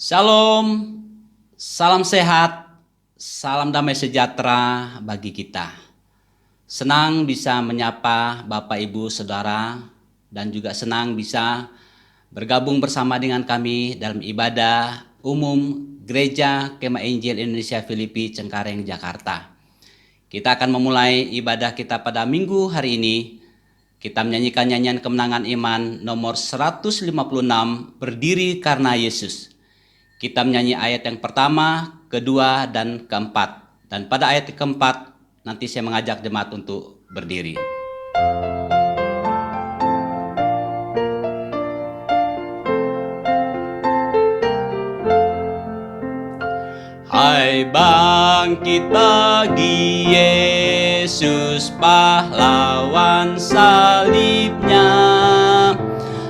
Shalom, salam sehat, salam damai sejahtera bagi kita. Senang bisa menyapa Bapak Ibu Saudara dan juga senang bisa bergabung bersama dengan kami dalam ibadah umum Gereja Kemah Injil Indonesia Filipi Cengkareng, Jakarta. Kita akan memulai ibadah kita pada minggu hari ini. Kita menyanyikan nyanyian kemenangan iman nomor 156, Berdiri Karena Yesus. Kita menyanyi ayat yang pertama, kedua, dan keempat. Dan pada ayat keempat, nanti saya mengajak jemaat untuk berdiri. Hai bangkit bagi Yesus pahlawan salibnya,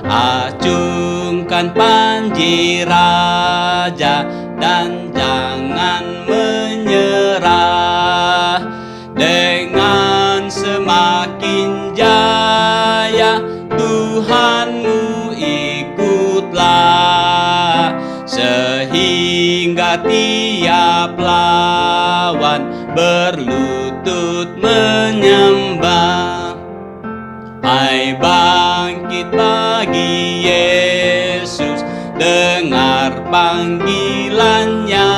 acungkan panji raja dan jangan menyerah. Dengan semakin jaya Tuhanmu ikutlah, sehingga tiap lawan berlutut menyembah. Hai bangkit bagi Yesus, dengar panggilannya,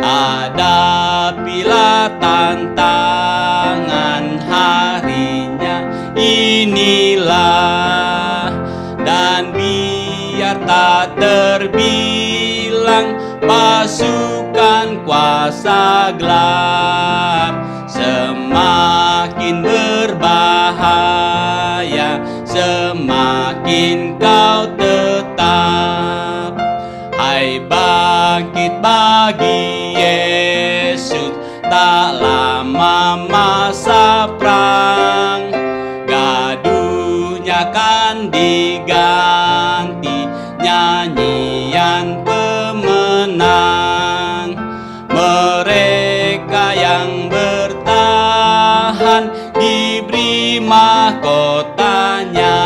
hadapilah tantangan harinya inilah, dan biar tak terbilang pasukan kuasa gelap, semakin berbahaya, semakin kau tetap. Hai bangkit bagi Yesus, tak lama masa perang, gaduhnya kan diganti nyanyian pemenang. Mereka yang bertahan diberi mahkotanya,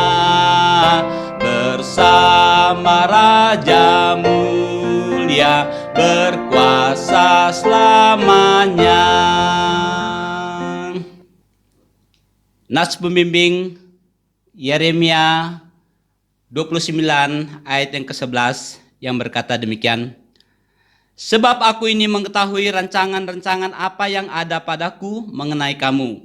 bersama Raja mulia berkuasa selamanya. Nas pembimbing Yeremia 29 ayat yang ke-11 yang berkata demikian. Sebab aku ini mengetahui rancangan-rancangan apa yang ada padaku mengenai kamu.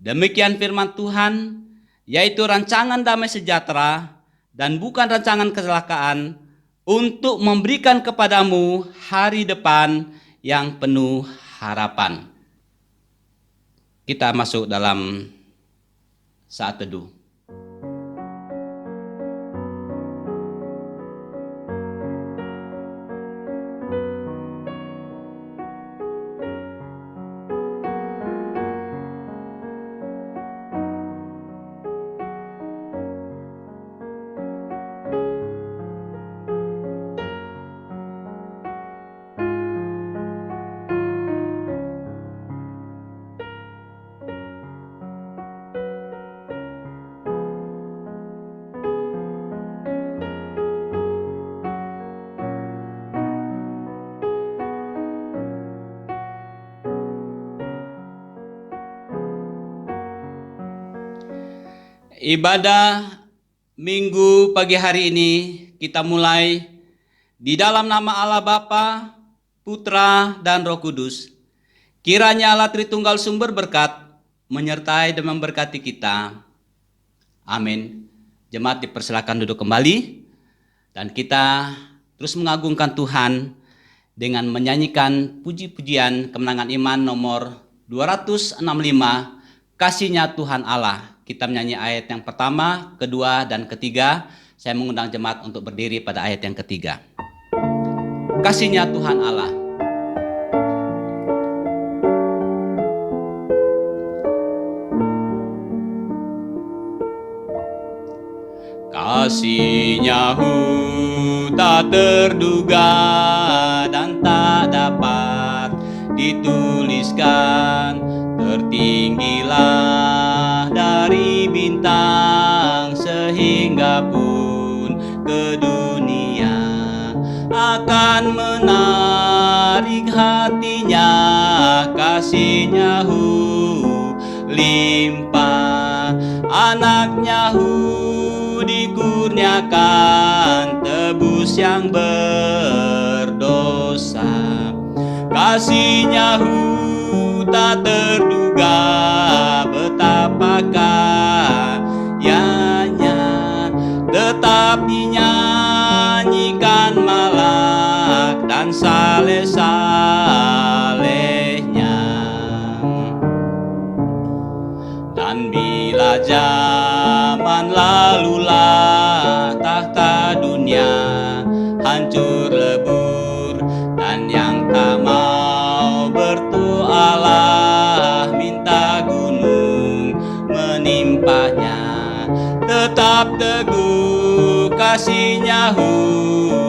Demikian firman Tuhan, yaitu rancangan damai sejahtera dan bukan rancangan kecelakaan, untuk memberikan kepadamu hari depan yang penuh harapan. Kita masuk dalam saat teduh. Ibadah minggu pagi hari ini kita mulai di dalam nama Allah Bapa, Putra, dan Roh Kudus. Kiranya Allah Tritunggal sumber berkat menyertai dan memberkati kita. Amin. Jemaat dipersilakan duduk kembali dan kita terus mengagungkan Tuhan dengan menyanyikan puji-pujian kemenangan iman nomor 265, Kasihnya Tuhan Allah. Kita menyanyi ayat yang pertama, kedua, dan ketiga. Saya mengundang jemaat untuk berdiri pada ayat yang ketiga. Kasihnya Tuhan Allah. Kasihnya tak terduga dan tak dapat dituliskan, tertinggilah dari bintang sehingga pun ke dunia dan menarik hatinya, kasihnya limpah. Anaknya dikurniakan tebus yang berdosa. Kasihnya tak terduga, betapa kayanya, tetap dinyanyikan malak dan saleh-salehnya. Dan bila zaman lalulah tahta dunia hancur lebur, dan yang tak mau bertualah minta gunung menimpanya, tetap teguh kasihnya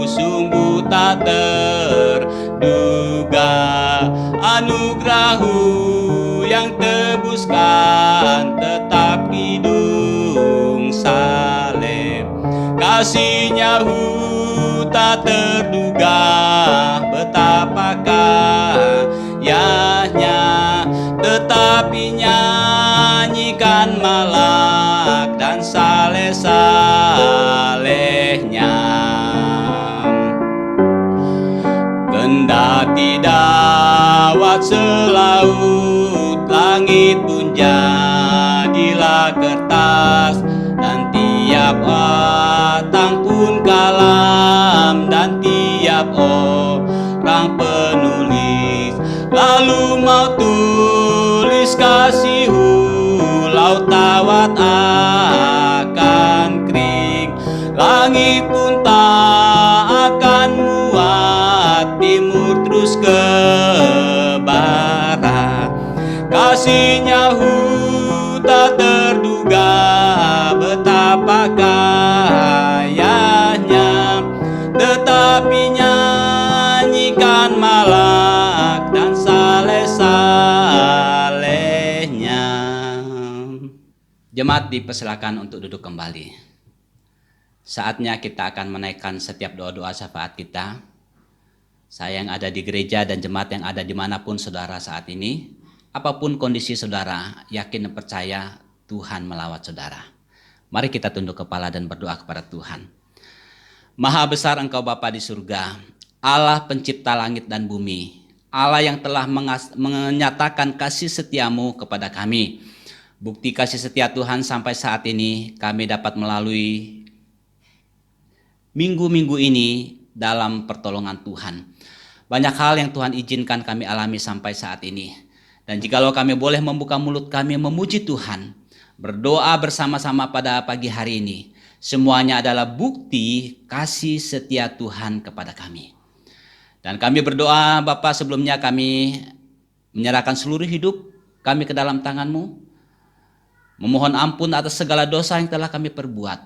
sungguh tak terduga. Anugerah yang tebuskan tetap hidung saleh. Kasihnya tak terduga, betapa kayanya, tetapi nyanyikan malak dan saleh-salehnya. Kendati dawat selaut, langit pun jadilah kertas, dan tiap batang pun kalam, dan tiap orang penulis. Lalu mau tulis kasih laut tawat akan kering, langit pun tak akan muat, timur terus ke barat. Kasihnya tak terduga, betapa kayanya, tetapi nyanyikan malak dan saleh-salehnya. Jemaat dipersilakan untuk duduk kembali. Saatnya kita akan menaikkan setiap doa-doa syafaat kita. Saya yang ada di gereja dan jemaat yang ada dimanapun saudara saat ini, apapun kondisi saudara, yakin dan percaya Tuhan melawat saudara. Mari kita tunduk kepala dan berdoa kepada Tuhan. Maha besar Engkau Bapa di surga, Allah pencipta langit dan bumi, Allah yang telah menyatakan kasih setiamu kepada kami. Bukti kasih setia Tuhan sampai saat ini kami dapat melalui minggu-minggu ini dalam pertolongan Tuhan. Banyak hal yang Tuhan izinkan kami alami sampai saat ini. Dan jikalau kami boleh membuka mulut kami memuji Tuhan, berdoa bersama-sama pada pagi hari ini, semuanya adalah bukti kasih setia Tuhan kepada kami. Dan kami berdoa Bapa, sebelumnya kami menyerahkan seluruh hidup kami ke dalam tangan-Mu, memohon ampun atas segala dosa yang telah kami perbuat,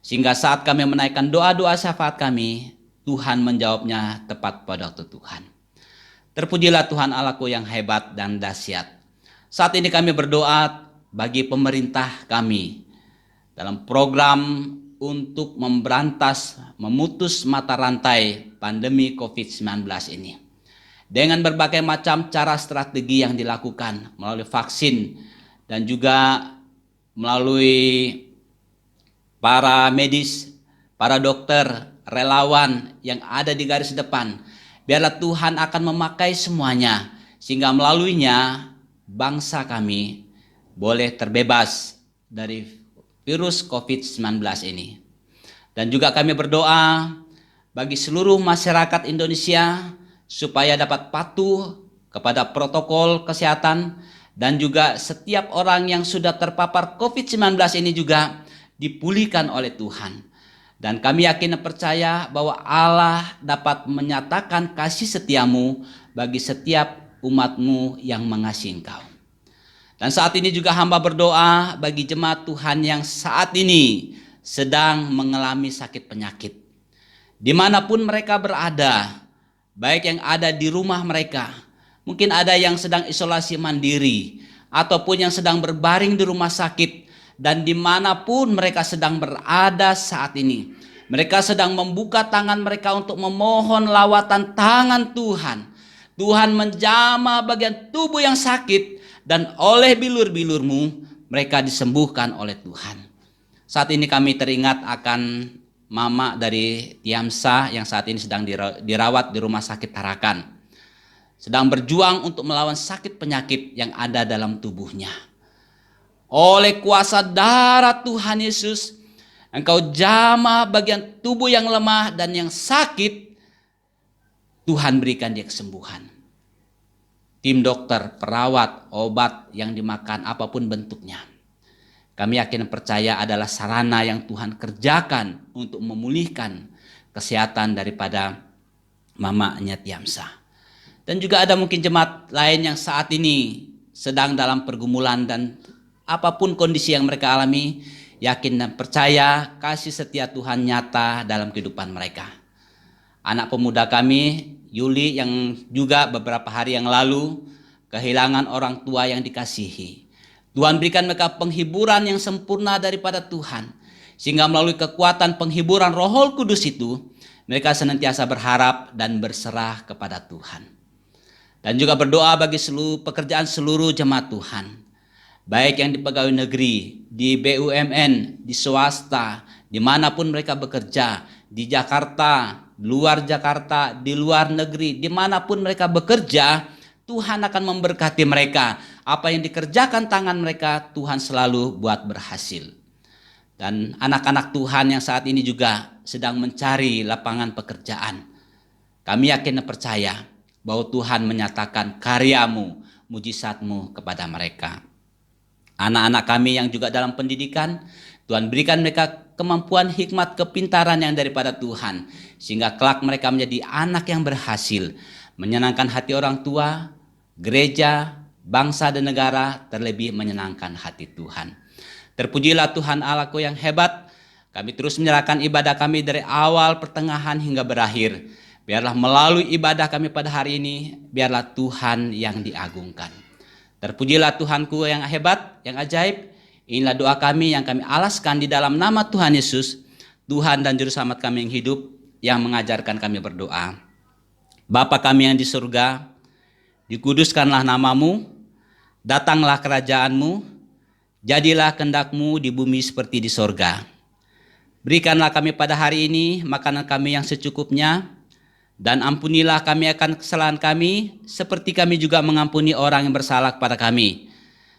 sehingga saat kami menaikkan doa-doa syafaat kami, Tuhan menjawabnya tepat pada waktu Tuhan. Terpujilah Tuhan Allahku yang hebat dan dahsyat. Saat ini kami berdoa bagi pemerintah kami dalam program untuk memutus mata rantai pandemi COVID-19 ini. Dengan berbagai macam cara strategi yang dilakukan melalui vaksin dan juga melalui para medis, para dokter, relawan yang ada di garis depan. Biarlah Tuhan akan memakai semuanya, sehingga melaluinya bangsa kami boleh terbebas dari virus COVID-19 ini. Dan juga kami berdoa bagi seluruh masyarakat Indonesia supaya dapat patuh kepada protokol kesehatan, dan juga setiap orang yang sudah terpapar COVID-19 ini juga dipulihkan oleh Tuhan. Dan kami yakin dan percaya bahwa Allah dapat menyatakan kasih setiamu bagi setiap umat-Mu yang mengasihi Engkau. Dan saat ini juga hamba berdoa bagi jemaat Tuhan yang saat ini sedang mengalami sakit penyakit. Dimanapun mereka berada, baik yang ada di rumah mereka, mungkin ada yang sedang isolasi mandiri, ataupun yang sedang berbaring di rumah sakit, dan dimanapun mereka sedang berada saat ini, Mereka sedang membuka tangan mereka untuk memohon lawatan tangan Tuhan. Tuhan menjamah bagian tubuh yang sakit, dan oleh bilur-bilurmu mereka disembuhkan oleh Tuhan. Saat ini kami teringat akan mama dari Tiamsa yang saat ini sedang dirawat di Rumah Sakit Tarakan. Sedang berjuang untuk melawan sakit penyakit yang ada dalam tubuhnya. Oleh kuasa darah Tuhan Yesus, Engkau jamah bagian tubuh yang lemah dan yang sakit. Tuhan berikan dia kesembuhan. Tim dokter, perawat, obat yang dimakan apapun bentuknya, kami yakin percaya adalah sarana yang Tuhan kerjakan untuk memulihkan kesehatan daripada mamanya Tiamsa. Dan juga ada mungkin jemaat lain yang saat ini sedang dalam pergumulan, dan apapun kondisi yang mereka alami, yakin dan percaya kasih setia Tuhan nyata dalam kehidupan mereka. Anak pemuda kami, Yuli, yang juga beberapa hari yang lalu kehilangan orang tua yang dikasihi. Tuhan berikan mereka penghiburan yang sempurna daripada Tuhan, sehingga melalui kekuatan penghiburan Roh Kudus itu, mereka senantiasa berharap dan berserah kepada Tuhan. Dan juga berdoa bagi seluruh pekerjaan seluruh jemaat Tuhan, baik yang di pegawai negeri, di BUMN, di swasta, dimanapun mereka bekerja, di Jakarta, luar Jakarta, di luar negeri, dimanapun mereka bekerja, Tuhan akan memberkati mereka. Apa yang dikerjakan tangan mereka, Tuhan selalu buat berhasil. Dan anak-anak Tuhan yang saat ini juga sedang mencari lapangan pekerjaan, kami yakin dan percaya bahwa Tuhan menyatakan karyamu, mujizatmu kepada mereka. Anak-anak kami yang juga dalam pendidikan, Tuhan berikan mereka kemampuan, hikmat, kepintaran yang daripada Tuhan, sehingga kelak mereka menjadi anak yang berhasil, menyenangkan hati orang tua, gereja, bangsa dan negara, terlebih menyenangkan hati Tuhan. Terpujilah Tuhan Allahku yang hebat. Kami terus menyerahkan ibadah kami dari awal, pertengahan hingga berakhir. Biarlah melalui ibadah kami pada hari ini, biarlah Tuhan yang diagungkan. Terpujilah Tuhanku yang hebat, yang ajaib. Inilah doa kami yang kami alaskan di dalam nama Tuhan Yesus, Tuhan dan Juru Selamat kami yang hidup, yang mengajarkan kami berdoa. Bapa kami yang di surga, dikuduskanlah namamu, datanglah kerajaanmu, jadilah kehendak-Mu di bumi seperti di sorga. Berikanlah kami pada hari ini makanan kami yang secukupnya, dan ampunilah kami akan kesalahan kami, seperti kami juga mengampuni orang yang bersalah kepada kami.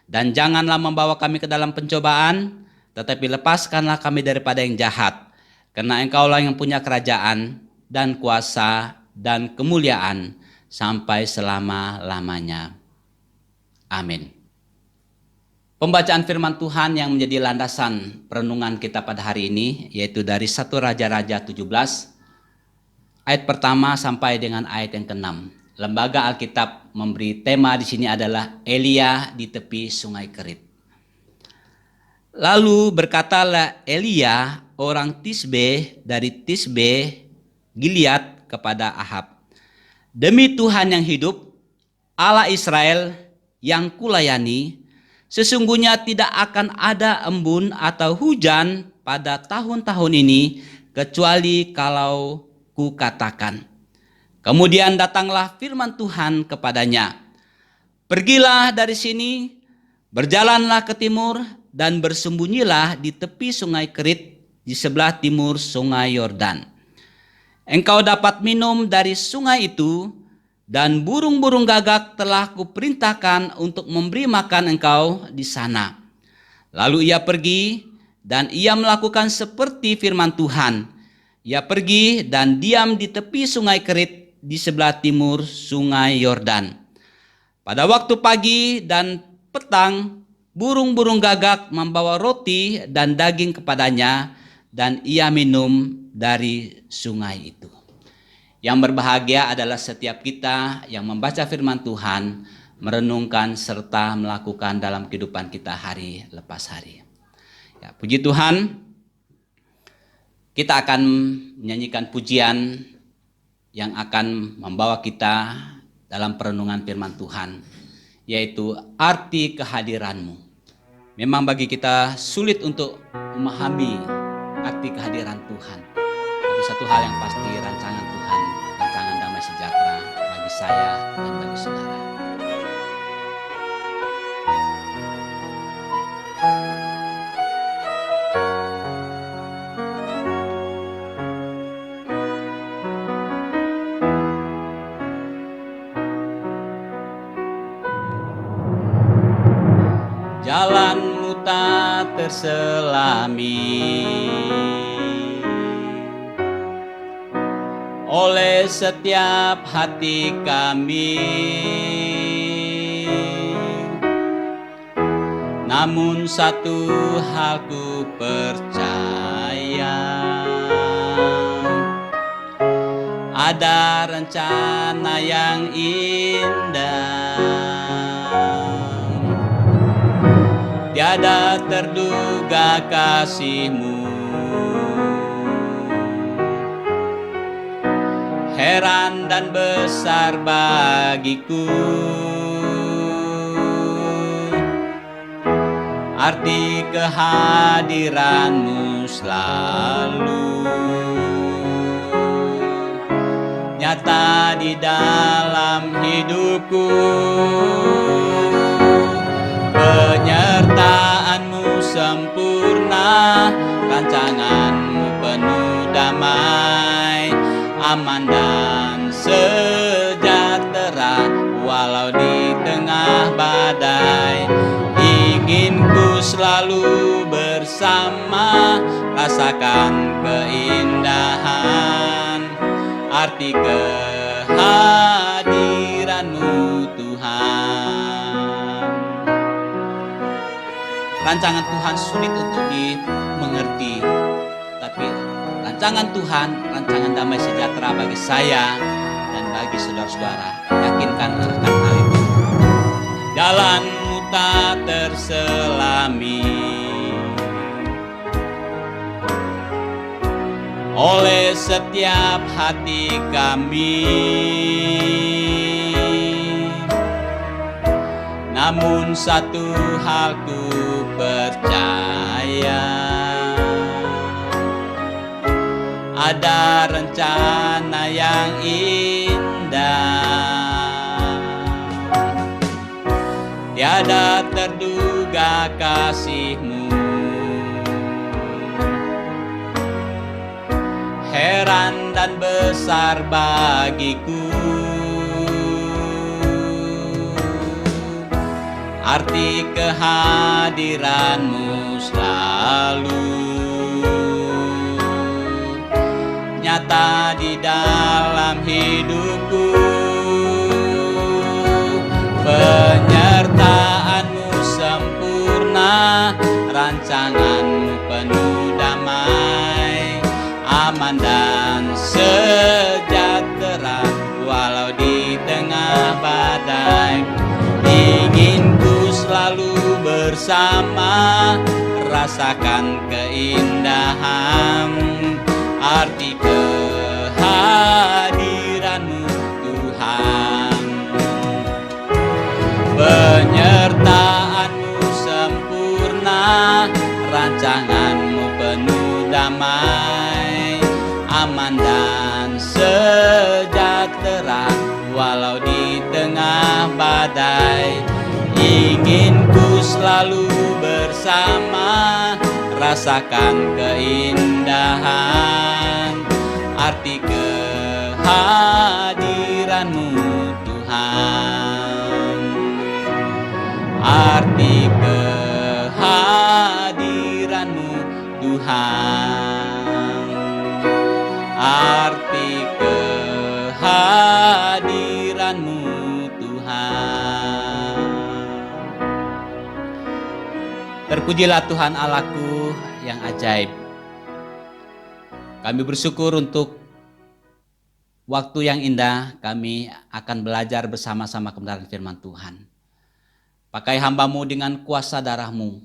Dan janganlah membawa kami ke dalam pencobaan, tetapi lepaskanlah kami daripada yang jahat. Karena Engkaulah yang punya kerajaan dan kuasa dan kemuliaan sampai selama-lamanya. Amin. Pembacaan firman Tuhan yang menjadi landasan perenungan kita pada hari ini, yaitu dari 1 Raja-Raja 17, ayat pertama sampai dengan ayat yang ke-6. Lembaga Alkitab memberi tema di sini adalah Elia di tepi Sungai Kerit. Lalu berkatalah Elia orang Tisbe dari Tisbe Gilead kepada Ahab, demi Tuhan yang hidup, Allah Israel yang kulayani, sesungguhnya tidak akan ada embun atau hujan pada tahun-tahun ini, kecuali kalau kukatakan. Kemudian datanglah firman Tuhan kepadanya, pergilah dari sini, berjalanlah ke timur, dan bersembunyilah di tepi Sungai Kerit di sebelah timur Sungai Yordan. Engkau dapat minum dari sungai itu, dan burung-burung gagak telah kuperintahkan untuk memberi makan engkau di sana. Lalu ia pergi, dan ia melakukan seperti firman Tuhan. Ia pergi dan diam di tepi Sungai Kerit di sebelah timur Sungai Yordan. Pada waktu pagi dan petang, burung-burung gagak membawa roti dan daging kepadanya, dan ia minum dari sungai itu. Yang berbahagia adalah setiap kita yang membaca firman Tuhan, merenungkan serta melakukan dalam kehidupan kita hari lepas hari. Ya, puji Tuhan, kita akan menyanyikan pujian yang akan membawa kita dalam perenungan firman Tuhan, yaitu arti kehadiran-Mu. Memang bagi kita sulit untuk memahami arti kehadiran Tuhan. Tapi satu hal yang pasti, rancangan Tuhan, rancangan damai sejahtera bagi saya dan bagi saudara. Jalanmu tak terselami oleh setiap hati kami, namun satu hal ku percaya, ada rencana yang indah. Tiada terduga kasih-Mu, heran dan besar bagiku. Arti kehadiran-Mu selalu nyata di dalam hidupku. Penyertaan-Mu sempurna, rancangan-Mu penuh damai, aman dan sejahtera walau di tengah badai. Ingin ku selalu bersama, rasakan keindahan, arti kehadiran-Mu Tuhan. Rancangan Tuhan sulit untuk dimengerti, tapi rancangan Tuhan, rancangan damai sejahtera bagi saya dan bagi saudara-saudara. Yakinkan akan hal itu. Jalanmu tak terselami oleh setiap hati kami, namun satu hal ku percaya, ada rencana yang indah. Tiada terduga kasih-Mu, heran dan besar bagiku. Arti kehadiran-Mu selalu nyata di dalam hidupku. Penyertaan-Mu sempurna, rancangan-Mu penuh damai, aman dan sejahtera walau di tengah badai. Ingin ku selalu bersama, rasakan keindahan, arti kehadiran-Mu Tuhan. Penyertaan-Mu sempurna, rancangan-Mu penuh damai, aman dan sejahtera walau di tengah badai. Ingin ku selalu bersama, rasakan keindahan, arti kehadiran-Mu Tuhan. Arti kehadiran-Mu Tuhan. Arti kehadiran-Mu Tuhan. Terpujilah Tuhan Allahku yang ajaib. Kami bersyukur untuk waktu yang indah. Kami akan belajar bersama-sama kebenaran firman Tuhan. Pakai hamba-Mu dengan kuasa darah-Mu,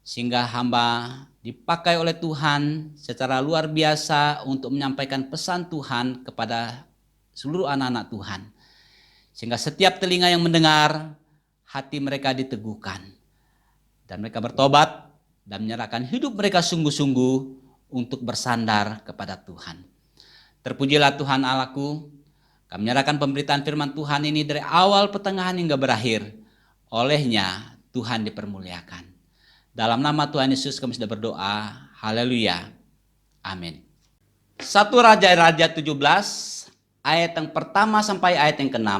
sehingga hamba dipakai oleh Tuhan secara luar biasa untuk menyampaikan pesan Tuhan kepada seluruh anak-anak Tuhan. Sehingga setiap telinga yang mendengar, hati mereka diteguhkan. Dan mereka bertobat dan menyerahkan hidup mereka sungguh-sungguh untuk bersandar kepada Tuhan. Terpujilah Tuhan Allahku. Kami menyerahkan pemberitaan firman Tuhan ini dari awal, pertengahan hingga berakhir. Olehnya Tuhan dipermuliakan. Dalam nama Tuhan Yesus kami sudah berdoa. Haleluya. Amin. 1 Raja-Raja 17 ayat yang pertama sampai ayat yang ke-6.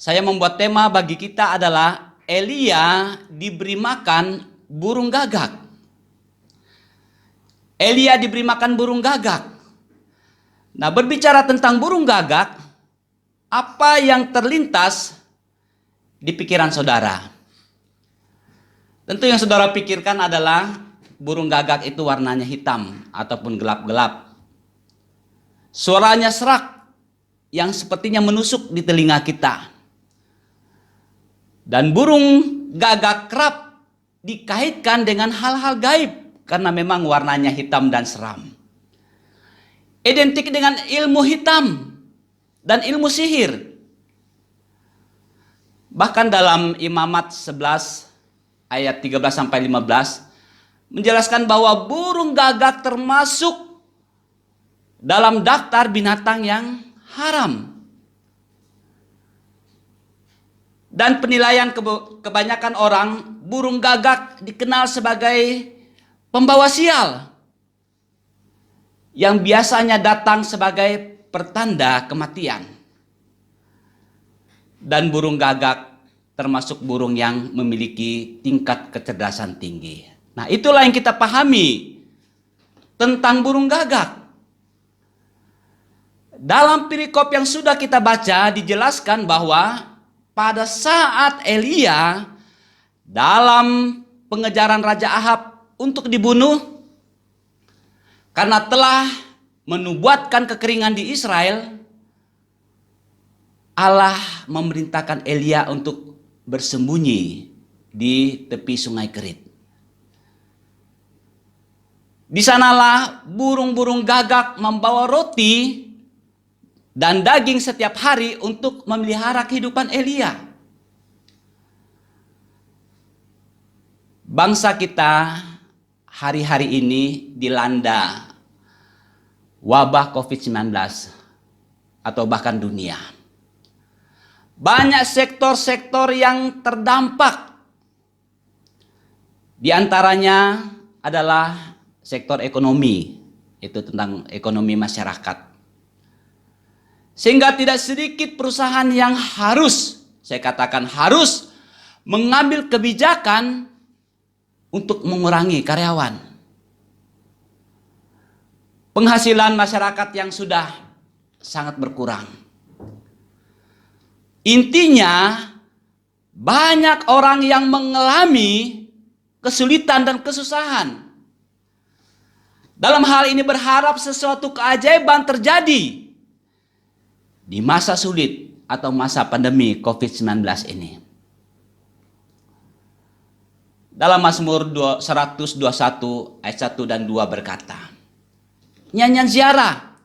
Saya membuat tema bagi kita adalah Elia diberi makan burung gagak. Elia diberi makan burung gagak. Nah, berbicara tentang burung gagak, apa yang terlintas di pikiran saudara? Tentu yang saudara pikirkan adalah burung gagak itu warnanya hitam ataupun gelap-gelap. Suaranya serak yang sepertinya menusuk di telinga kita. Dan burung gagak kerap dikaitkan dengan hal-hal gaib karena memang warnanya hitam dan seram. Identik dengan ilmu hitam dan ilmu sihir. Bahkan dalam Imamat 11 ayat 13 sampai 15 menjelaskan bahwa burung gagak termasuk dalam daftar binatang yang haram. Dan penilaian kebanyakan orang, burung gagak dikenal sebagai pembawa sial yang biasanya datang sebagai pertanda kematian. Dan burung gagak termasuk burung yang memiliki tingkat kecerdasan tinggi. Nah, itulah yang kita pahami tentang burung gagak. Dalam perikop yang sudah kita baca dijelaskan bahwa pada saat Elia dalam pengejaran Raja Ahab untuk dibunuh, karena telah menubuatkan kekeringan di Israel, Allah memerintahkan Elia untuk bersembunyi di tepi sungai Kerit. Di sanalah burung-burung gagak membawa roti dan daging setiap hari untuk memelihara kehidupan Elia. Bangsa kita hari-hari ini dilanda wabah COVID-19 atau bahkan dunia. Banyak sektor-sektor yang terdampak. Di antaranya adalah sektor ekonomi, itu tentang ekonomi masyarakat. Sehingga tidak sedikit perusahaan yang harus, saya katakan harus, mengambil kebijakan untuk mengurangi karyawan. Penghasilan masyarakat yang sudah sangat berkurang. Intinya, banyak orang yang mengalami kesulitan dan kesusahan. Dalam hal ini berharap sesuatu keajaiban terjadi di masa sulit atau masa pandemi COVID-19 ini. Dalam Mazmur 121 ayat 1 dan 2 berkata, nyanyian ziarah,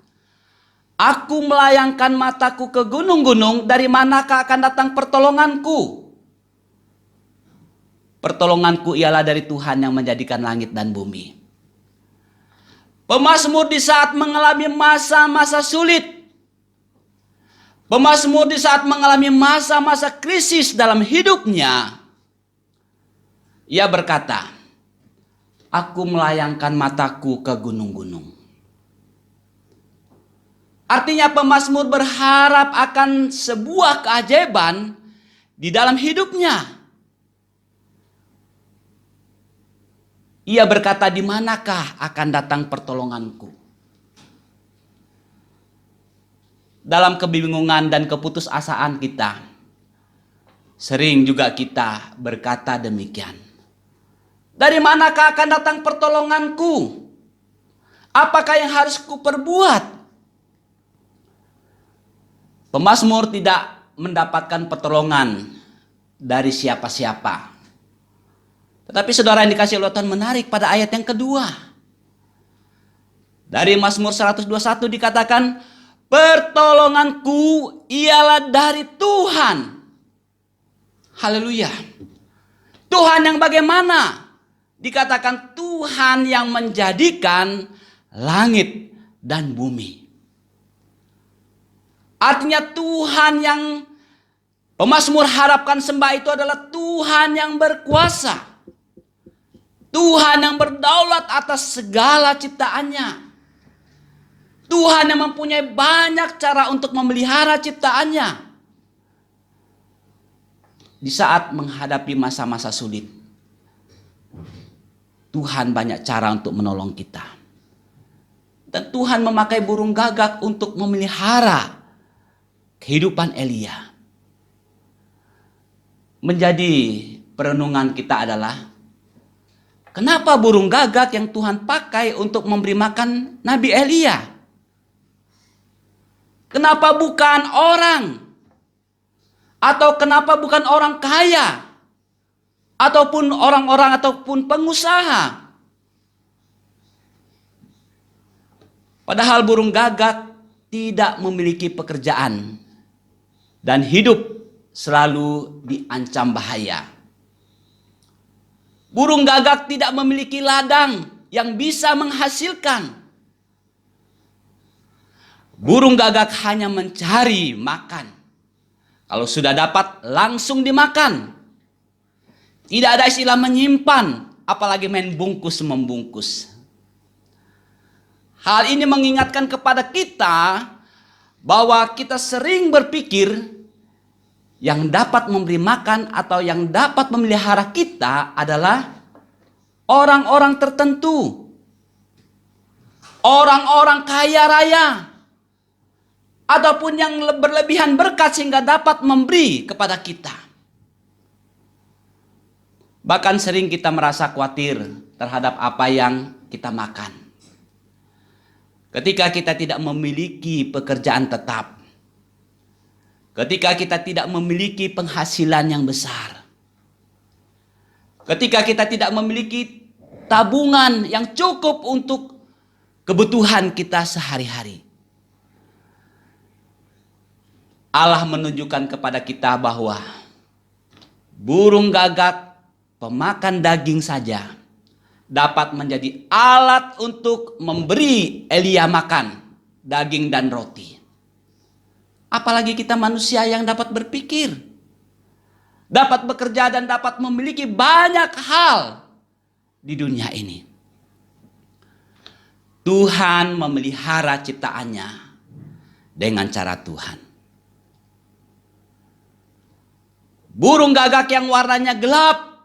aku melayangkan mataku ke gunung-gunung, dari manakah akan datang pertolonganku? Pertolonganku ialah dari Tuhan yang menjadikan langit dan bumi. Pemazmur di saat mengalami masa-masa sulit, pemazmur di saat mengalami masa-masa krisis dalam hidupnya, ia berkata, aku melayangkan mataku ke gunung-gunung. Artinya pemazmur berharap akan sebuah keajaiban di dalam hidupnya. Ia berkata, di manakah akan datang pertolonganku? Dalam kebingungan dan keputusasaan kita, sering juga kita berkata demikian. Dari manakah akan datang pertolonganku? Apakah yang harus kuperbuat? Pemazmur tidak mendapatkan pertolongan dari siapa-siapa. Tetapi saudara yang dikasihi oleh Tuhan, menarik pada ayat yang kedua. Dari Mazmur 121 dikatakan, pertolonganku ialah dari Tuhan. Haleluya. Tuhan yang bagaimana? Dikatakan Tuhan yang menjadikan langit dan bumi. Artinya Tuhan yang pemazmur harapkan sembah itu adalah Tuhan yang berkuasa. Tuhan yang berdaulat atas segala ciptaannya. Tuhan yang mempunyai banyak cara untuk memelihara ciptaannya. Di saat menghadapi masa-masa sulit, Tuhan banyak cara untuk menolong kita. Dan Tuhan memakai burung gagak untuk memelihara kehidupan Elia. Menjadi perenungan kita adalah, kenapa burung gagak yang Tuhan pakai untuk memberi makan Nabi Elia? Kenapa bukan orang? Atau kenapa bukan orang kaya? Ataupun orang-orang ataupun pengusaha? Padahal burung gagak tidak memiliki pekerjaan dan hidup selalu diancam bahaya. Burung gagak tidak memiliki ladang yang bisa menghasilkan. Burung gagak hanya mencari makan. Kalau sudah dapat, langsung dimakan. Tidak ada istilah menyimpan, apalagi main bungkus-membungkus. Hal ini mengingatkan kepada kita bahwa kita sering berpikir yang dapat memberi makan atau yang dapat memelihara kita adalah orang-orang tertentu. Orang-orang kaya raya. Ataupun yang berlebihan berkat sehingga dapat memberi kepada kita. Bahkan sering kita merasa khawatir terhadap apa yang kita makan. Ketika kita tidak memiliki pekerjaan tetap. Ketika kita tidak memiliki penghasilan yang besar. Ketika kita tidak memiliki tabungan yang cukup untuk kebutuhan kita sehari-hari. Allah menunjukkan kepada kita bahwa burung gagak pemakan daging saja dapat menjadi alat untuk memberi Elia makan daging dan roti. Apalagi kita manusia yang dapat berpikir, dapat bekerja dan dapat memiliki banyak hal di dunia ini. Tuhan memelihara ciptaannya dengan cara Tuhan. Burung gagak yang warnanya gelap,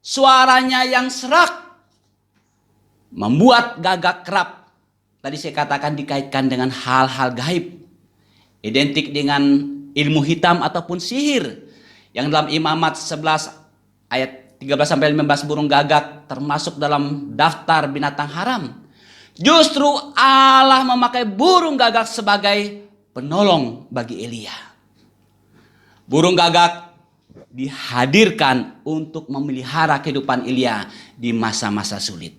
suaranya yang serak, membuat gagak kerap. Tadi saya katakan dikaitkan dengan hal-hal gaib, identik dengan ilmu hitam ataupun sihir, yang dalam Imamat 11 ayat 13-15 burung gagak termasuk dalam daftar binatang haram. Justru Allah memakai burung gagak sebagai penolong bagi Elia. Burung gagak dihadirkan untuk memelihara kehidupan Elia di masa-masa sulit.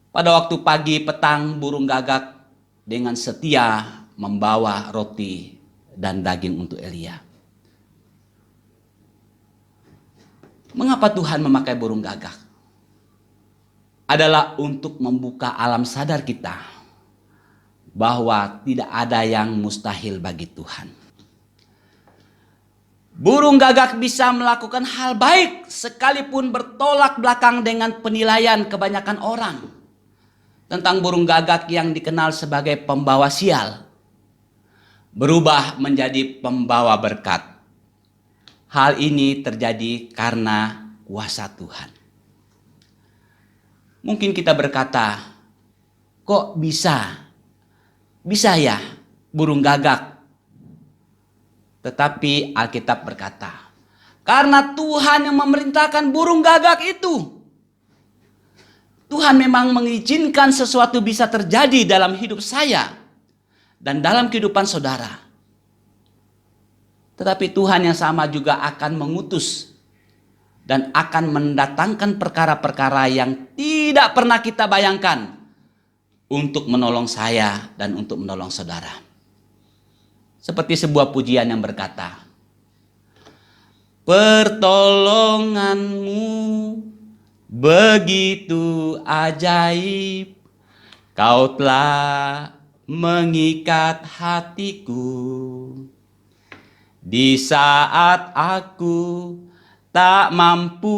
Pada waktu pagi petang burung gagak dengan setia membawa roti dan daging untuk Elia. Mengapa Tuhan memakai burung gagak? Adalah untuk membuka alam sadar kita bahwa tidak ada yang mustahil bagi Tuhan. Burung gagak bisa melakukan hal baik sekalipun bertolak belakang dengan penilaian kebanyakan orang tentang burung gagak yang dikenal sebagai pembawa sial, berubah menjadi pembawa berkat. Hal ini terjadi karena kuasa Tuhan. Mungkin kita berkata, kok bisa ya burung gagak? Tetapi Alkitab berkata, karena Tuhan yang memerintahkan burung gagak itu. Tuhan memang mengizinkan sesuatu bisa terjadi dalam hidup saya dan dalam kehidupan saudara. Tetapi Tuhan yang sama juga akan mengutus dan akan mendatangkan perkara-perkara yang tidak pernah kita bayangkan untuk menolong saya dan untuk menolong saudara. Seperti sebuah pujian yang berkata, pertolonganmu begitu ajaib, Kau telah mengikat hatiku di saat aku tak mampu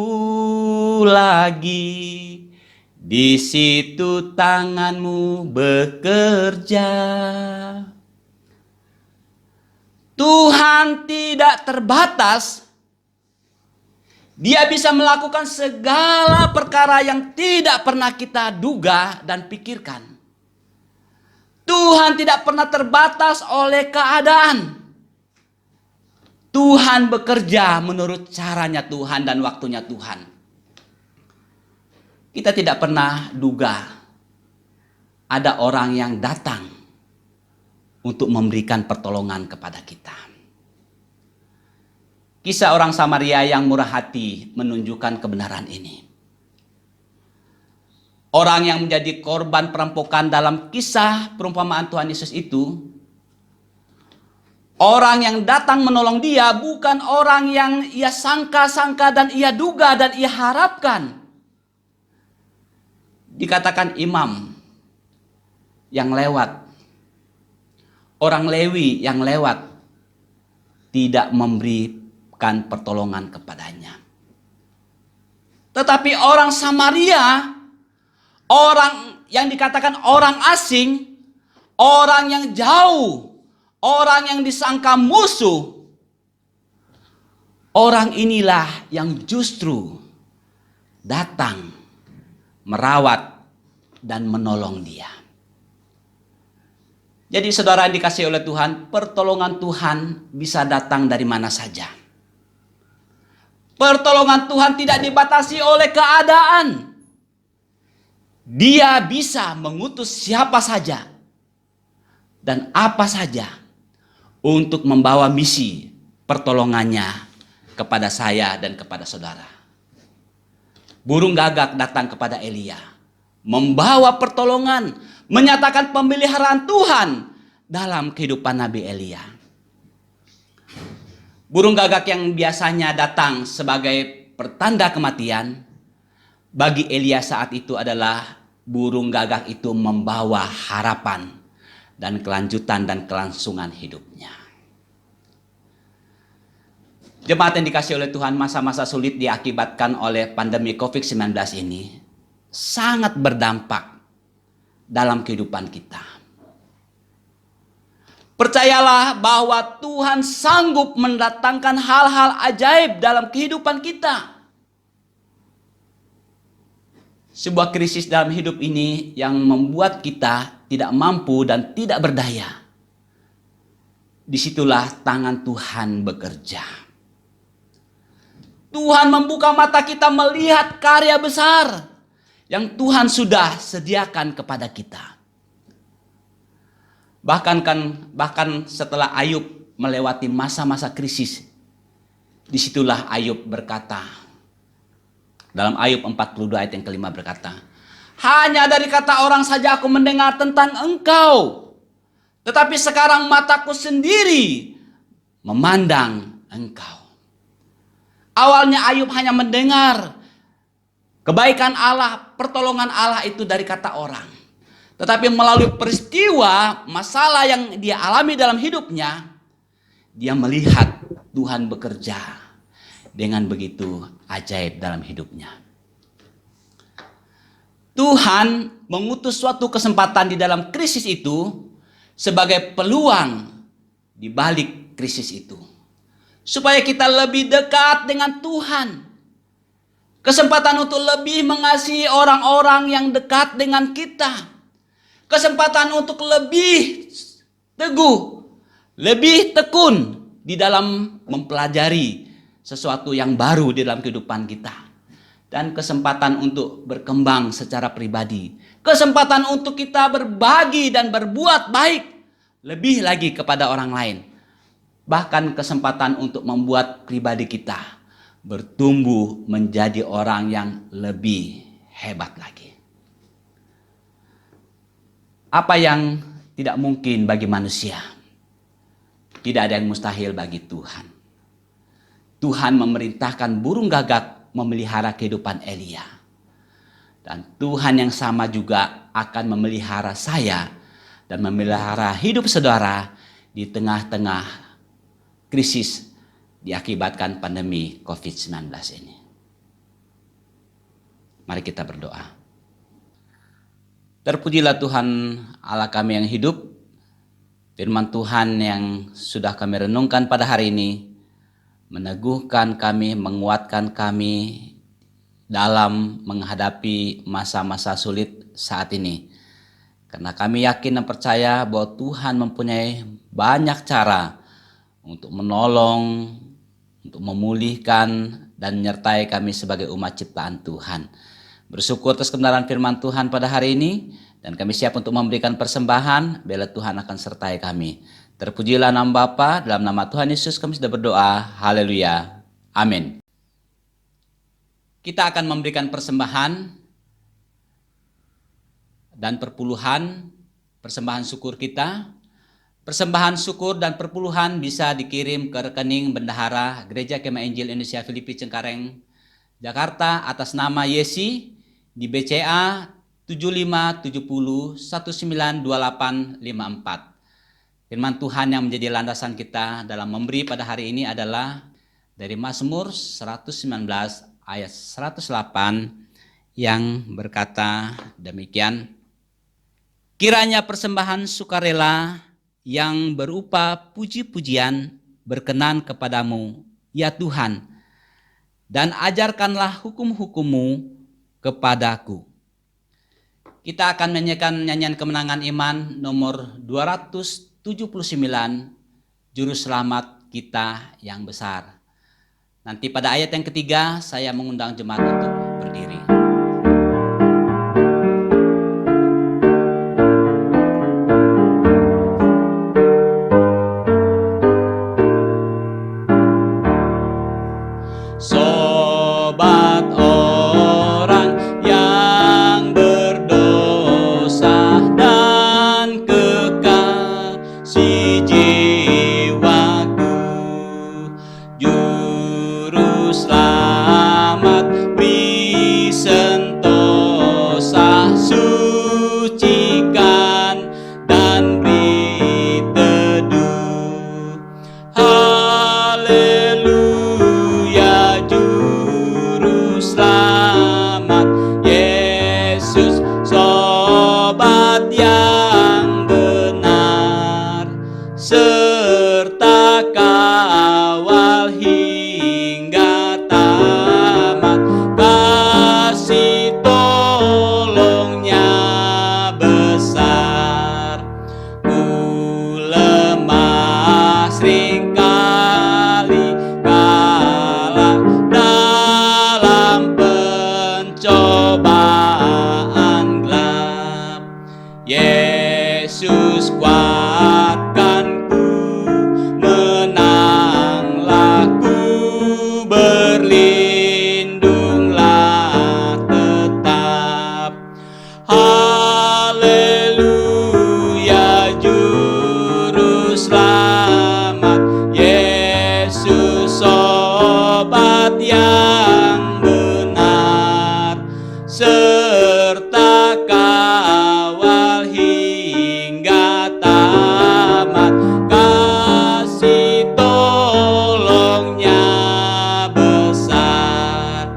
lagi. Di situ tanganmu bekerja. Tuhan tidak terbatas. Dia bisa melakukan segala perkara yang tidak pernah kita duga dan pikirkan. Tuhan tidak pernah terbatas oleh keadaan. Tuhan bekerja menurut caranya Tuhan dan waktunya Tuhan. Kita tidak pernah duga ada orang yang datang untuk memberikan pertolongan kepada kita. Kisah orang Samaria yang murah hati menunjukkan kebenaran ini. Orang yang menjadi korban perampokan dalam kisah perumpamaan Tuhan Yesus itu, orang yang datang menolong dia bukan orang yang ia sangka-sangka dan ia duga dan ia harapkan. Dikatakan imam yang lewat, orang Lewi yang lewat, tidak memberikan pertolongan kepadanya. Tetapi orang Samaria, orang yang dikatakan orang asing, orang yang jauh, orang yang disangka musuh, orang inilah yang justru datang merawat dan menolong dia. Jadi saudara yang dikasihi oleh Tuhan, pertolongan Tuhan bisa datang dari mana saja. Pertolongan Tuhan tidak dibatasi oleh keadaan. Dia bisa mengutus siapa saja dan apa saja untuk membawa misi pertolongannya kepada saya dan kepada saudara. Burung gagak datang kepada Elia, membawa pertolongan, menyatakan pemeliharaan Tuhan dalam kehidupan Nabi Elia. Burung gagak yang biasanya datang sebagai pertanda kematian, bagi Elia saat itu adalah burung gagak itu membawa harapan dan kelanjutan dan kelangsungan hidupnya. Jemaat yang dikasihi oleh Tuhan, masa-masa sulit diakibatkan oleh pandemi COVID-19 ini sangat berdampak dalam kehidupan kita. Percayalah bahwa Tuhan sanggup mendatangkan hal-hal ajaib dalam kehidupan kita. Sebuah krisis dalam hidup ini yang membuat kita tidak mampu dan tidak berdaya. Disitulah tangan Tuhan bekerja. Tuhan membuka mata kita melihat karya besar yang Tuhan sudah sediakan kepada kita. Bahkan setelah Ayub melewati masa-masa krisis, disitulah Ayub berkata, dalam Ayub 42 ayat yang kelima berkata, hanya dari kata orang saja aku mendengar tentang engkau, tetapi sekarang mataku sendiri memandang engkau. Awalnya Ayub hanya mendengar kebaikan Allah, pertolongan Allah itu dari kata orang. Tetapi melalui peristiwa, masalah yang dia alami dalam hidupnya, dia melihat Tuhan bekerja dengan begitu ajaib dalam hidupnya. Tuhan mengutus suatu kesempatan di dalam krisis itu sebagai peluang di balik krisis itu. Supaya kita lebih dekat dengan Tuhan. Kesempatan untuk lebih mengasihi orang-orang yang dekat dengan kita. Kesempatan untuk lebih teguh, lebih tekun di dalam mempelajari sesuatu yang baru di dalam kehidupan kita. Dan kesempatan untuk berkembang secara pribadi. Kesempatan untuk kita berbagi dan berbuat baik lebih lagi kepada orang lain. Bahkan kesempatan untuk membuat pribadi kita bertumbuh menjadi orang yang lebih hebat lagi. Apa yang tidak mungkin bagi manusia, tidak ada yang mustahil bagi Tuhan. Tuhan memerintahkan burung gagak memelihara kehidupan Elia. Dan Tuhan yang sama juga akan memelihara saya dan memelihara hidup saudara di tengah-tengah krisis diakibatkan pandemi COVID-19 ini. Mari kita berdoa. Terpujilah Tuhan Allah kami yang hidup, firman Tuhan yang sudah kami renungkan pada hari ini, meneguhkan kami, menguatkan kami dalam menghadapi masa-masa sulit saat ini. Karena kami yakin dan percaya bahwa Tuhan mempunyai banyak cara untuk menolong, untuk memulihkan, dan menyertai kami sebagai umat ciptaan Tuhan. Bersyukur atas kebenaran firman Tuhan pada hari ini, dan kami siap untuk memberikan persembahan, bila Tuhan akan sertai kami. Terpujilah nama Bapa, dalam nama Tuhan Yesus kami sudah berdoa. Haleluya. Amin. Kita akan memberikan persembahan dan perpuluhan, persembahan syukur kita. Persembahan syukur dan perpuluhan bisa dikirim ke rekening Bendahara Gereja Kemah Injil Indonesia Filipi Cengkareng, Jakarta atas nama Yesi di BCA 7570192854. Firman Tuhan yang menjadi landasan kita dalam memberi pada hari ini adalah dari Mazmur 119 ayat 108 yang berkata demikian. Kiranya persembahan sukarela yang berupa puji-pujian berkenan kepadamu, ya Tuhan, dan ajarkanlah hukum-hukum-Mu kepadaku. Kita akan menyanyikan nyanyian kemenangan iman nomor 279, Juru Selamat Kita yang Besar. Nanti pada ayat yang ketiga saya mengundang jemaat untuk berdiri. Sobat orang yang berdosa dan kekasih jiwaku, Juru Selamat beri sentosa, sucikan dan beri teduh. Haleluya, Juru Selamat Yesus, sobat yang benar, serta kawal hingga tamat. Kasih tolongnya besar, ku lemah seringkali kalah dalam pencobaan gelap. Yesus kuatkanku, menanglah ku, berlindunglah tetap. Haleluya, Juru Selamat Yesus, sobat yang benar, serta kawal hingga tamat. Kasih tolongnya besar.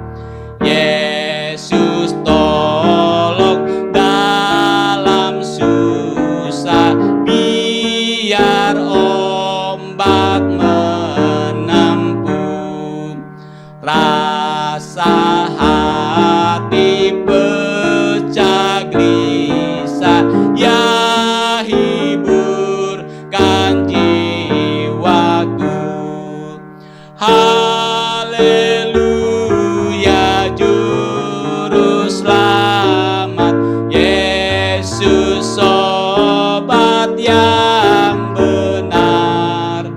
Yesus tolong dalam susah, biar ombak menempuh. Rasa hati pecah gelisah, ya hiburkan jiwaku. Haleluya, Juru Selamat Yesus, sobat yang benar,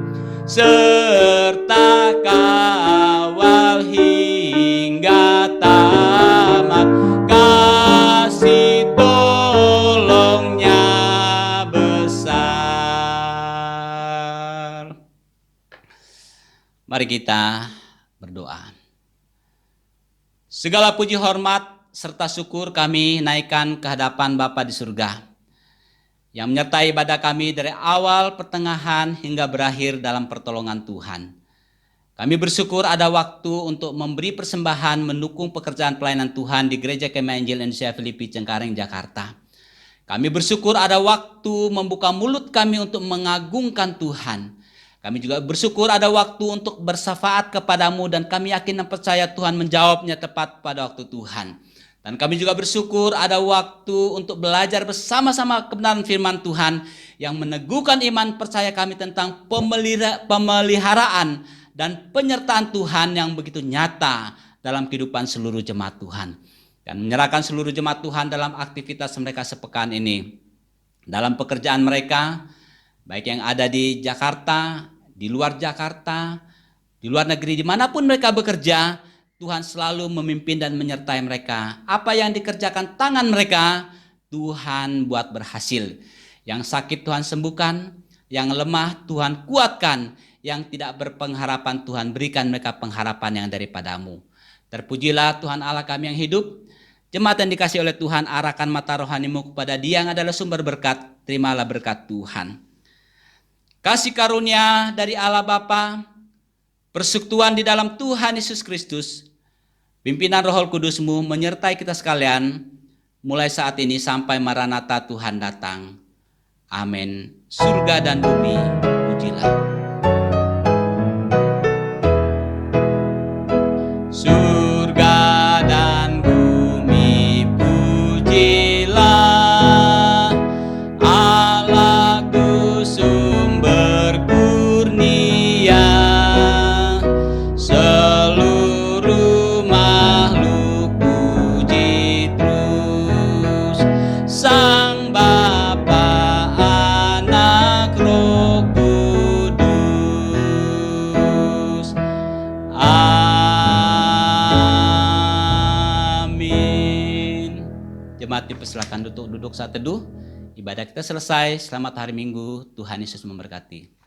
serta kawal hingga tamat. Kasih tolongnya besar. Mari kita berdoa. Segala puji hormat serta syukur kami naikkan ke hadapan Bapa di surga, yang menyertai ibadah kami dari awal, pertengahan, hingga berakhir dalam pertolongan Tuhan. Kami bersyukur ada waktu untuk memberi persembahan mendukung pekerjaan pelayanan Tuhan di Gereja Kemah Injil Indonesia Filipi Cengkareng, Jakarta. Kami bersyukur ada waktu membuka mulut kami untuk mengagungkan Tuhan. Kami juga bersyukur ada waktu untuk bersyafaat kepadamu, dan kami yakin dan percaya Tuhan menjawabnya tepat pada waktu Tuhan. Dan kami juga bersyukur ada waktu untuk belajar bersama-sama kebenaran firman Tuhan yang meneguhkan iman percaya kami tentang pemeliharaan dan penyertaan Tuhan yang begitu nyata dalam kehidupan seluruh jemaat Tuhan. Dan menyerahkan seluruh jemaat Tuhan dalam aktivitas mereka sepekan ini. Dalam pekerjaan mereka, baik yang ada di Jakarta, di luar Jakarta, di luar negeri, dimanapun mereka bekerja, Tuhan selalu memimpin dan menyertai mereka. Apa yang dikerjakan tangan mereka, Tuhan buat berhasil. Yang sakit Tuhan sembuhkan, yang lemah Tuhan kuatkan, yang tidak berpengharapan Tuhan berikan mereka pengharapan yang daripadamu. Terpujilah Tuhan Allah kami yang hidup. Jemaat yang dikasih oleh Tuhan, arahkan mata rohanimu kepada Dia yang adalah sumber berkat. Terimalah berkat Tuhan. Kasih karunia dari Allah Bapa, persekutuan di dalam Tuhan Yesus Kristus, pimpinan Roh Kudus-Mu menyertai kita sekalian mulai saat ini sampai Maranatha Tuhan datang. Amin. Surga dan bumi, pujilah. Surga dan bumi, pujilah Allahku sumber kurnia. Seluruh makhluk puji terus Sang Bapa, Anak, Roh Kudus. Amin. Jemaat dipersilakan duduk saat teduh. Ibadah kita selesai. Selamat hari Minggu. Tuhan Yesus memberkati.